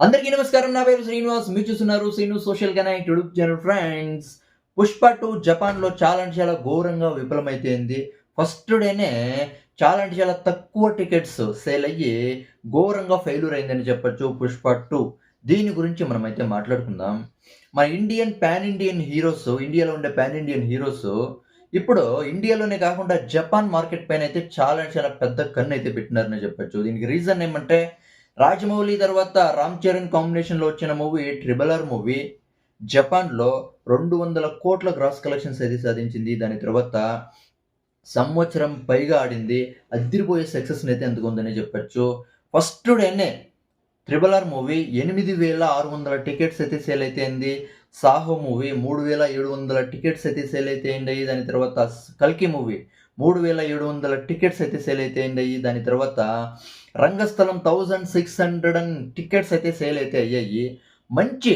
అందరికీ నమస్కారం. నా పేరు శ్రీనివాస్. మీరు చూస్తున్నారు Srinu social connect YouTube channel. Friends, 'Pushpa 2' జపాన్‌లో చాలా ఘోరంగా విఫలమైపోయింది. ఫస్ట్ డేనే చాలా తక్కువ టికెట్స్ సేల్ అయ్యి ఘోరంగా ఫెయిల్యూర్ అయిందని చెప్పొచ్చు 'పుష్ప 2'. దీని గురించి మనమైతే మాట్లాడుకుందాం. మన పాన్ ఇండియన్ హీరోస్, ఇండియాలో ఉండే పాన్ ఇండియన్ హీరోస్ ఇప్పుడు ఇండియాలోనే కాకుండా జపాన్ మార్కెట్ పైన అయితే చాలా పెద్ద కన్నైతే పెట్టినారని చెప్పొచ్చు. దీనికి రీజన్ ఏమంటే, రాజమౌళి తర్వాత రామ్ చరణ్ కాంబినేషన్‌లో వచ్చిన మూవీ 'ట్రిపుల్ ఆర్' మూవీ జపాన్‌లో 200 కోట్ల గ్రాస్ కలెక్షన్స్ అయితే సాధించింది. దాని తర్వాత సంవత్సరం పైగా ఆడింది. అద్దిరిపోయే సక్సెస్‌నైతే అందుకుందనే చెప్పొచ్చు. ఫస్ట్ డేనే 'ట్రిపుల్ ఆర్' మూవీ 8,600 టికెట్స్ అయితే సేల్ అయితే అయింది. 'సాహో' మూవీ 3,700 టికెట్స్ అయితే సేల్ అయితే అయిండాయి. దాని తర్వాత 'కల్కి' మూవీ 3,700 టికెట్స్ అయితే సేల్ అయితే అయిండాయి. దాని తర్వాత 'రంగస్థలం' 1,600 టికెట్స్ అయితే సేల్ అయితే అయ్యాయి. మంచి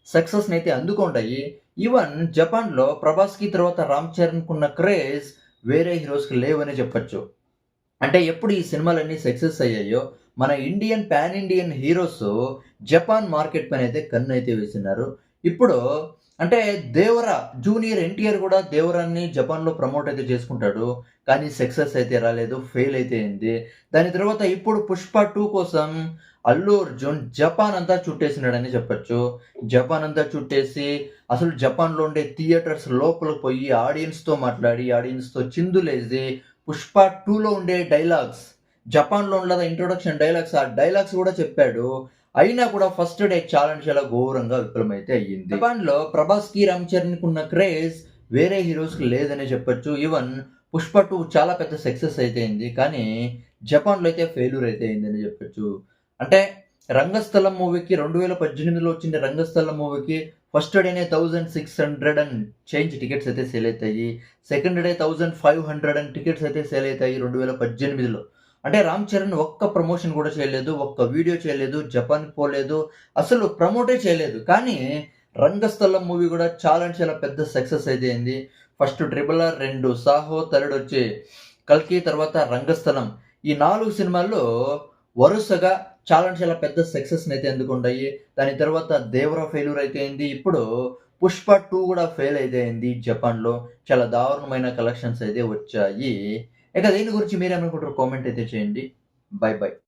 సక్సెస్‌నైతే అందుకుంటాయి. ఈవెన్ జపాన్‌లో 'ప్రభాస్‌కి' తర్వాత 'రామ్ చరణ్‌కున్న క్రేజ్ వేరే హీరోస్‌కి లేవనే చెప్పొచ్చు. అంటే ఎప్పుడు ఈ సినిమాలన్నీ సక్సెస్ అయ్యాయో, మన pan Indian heroes Japan market పైనైతే కన్నైతే వేసినారు. ఇప్పుడు అంటే 'దేవర' జూనియర్ ఎన్టీఆర్ కూడా 'దేవరా'ని జపాన్‌లో ప్రమోట్ అయితే చేసుకుంటాడు. కానీ సక్సెస్ అయితే రాలేదు. ఫెయిల్ అయితే అయింది. దాని తర్వాత ఇప్పుడు 'పుష్ప 2' కోసం అల్లు అర్జున్ జపాన్ అంతా చుట్టేసినాడని చెప్పొచ్చు. జపాన్ అంతా చుట్టేసి అసలు జపాన్‌లో ఉండే థియేటర్స్ లోపలికి పోయి ఆడియన్స్‌తో మాట్లాడి, ఆడియన్స్‌తో చిందులేసి 'పుష్ప 2'లో ఉండే డైలాగ్స్, జపాన్‌లో ఉండదా ఇంట్రొడక్షన్ డైలాగ్స్, ఆ డైలాగ్స్ కూడా చెప్పాడు. అయినా కూడా ఫస్ట్ డే చాలా ఘోరంగా విఫలమైతే అయ్యింది. జపాన్‌లో 'ప్రభాస్‌కి', 'రామ్ చరణ్‌కి' ఉన్న క్రేజ్ వేరే హీరోస్‌కి లేదనే చెప్పొచ్చు. ఈవెన్ 'పుష్ప 2' చాలా పెద్ద సక్సెస్ అయితే అయింది. కానీ జపాన్‌లో అయితే ఫెయిల్యూర్ అయితే అయిందని చెప్పొచ్చు. అంటే 'రంగస్థలం' మూవీకి 2018లో వచ్చిన 'రంగస్థలం' మూవీకి ఫస్ట్ డేనే 1,600 అండ్ చేంజ్ టికెట్స్ అయితే సేల్ అయితాయి. సెకండ్ డే 1,500 టికెట్స్ అయితే సేల్ అయితాయి 2018లో. అంటే 'రామ్ చరణ్' ఒక్క ప్రమోషన్ కూడా చేయలేదు. ఒక్క వీడియో చేయలేదు. జపాన్‌కి పోలేదు. అసలు ప్రమోటే చేయలేదు. కానీ 'రంగస్థలం' మూవీ కూడా చాలా పెద్ద సక్సెస్ అయితే అయింది. First 'triple R', 2 'Saaho', third వచ్చి 'కల్కి', తర్వాత 'రంగస్థలం'. ఈ 4 సినిమాల్లో వరుసగా చాలా పెద్ద సక్సెస్‌నైతే అందుకుంటాయి. దాని తర్వాత 'దేవర' ఫెయిల్యూర్ అయితే అయింది. ఇప్పుడు 'పుష్ప 2' కూడా ఫెయిల్ అయితే అయింది జపాన్‌లో. చాలా దారుణమైన కలెక్షన్స్ అయితే వచ్చాయి. ఇక దీని గురించి మీరేమనుకుంటారో కామెంట్ అయితే చేయండి. బై.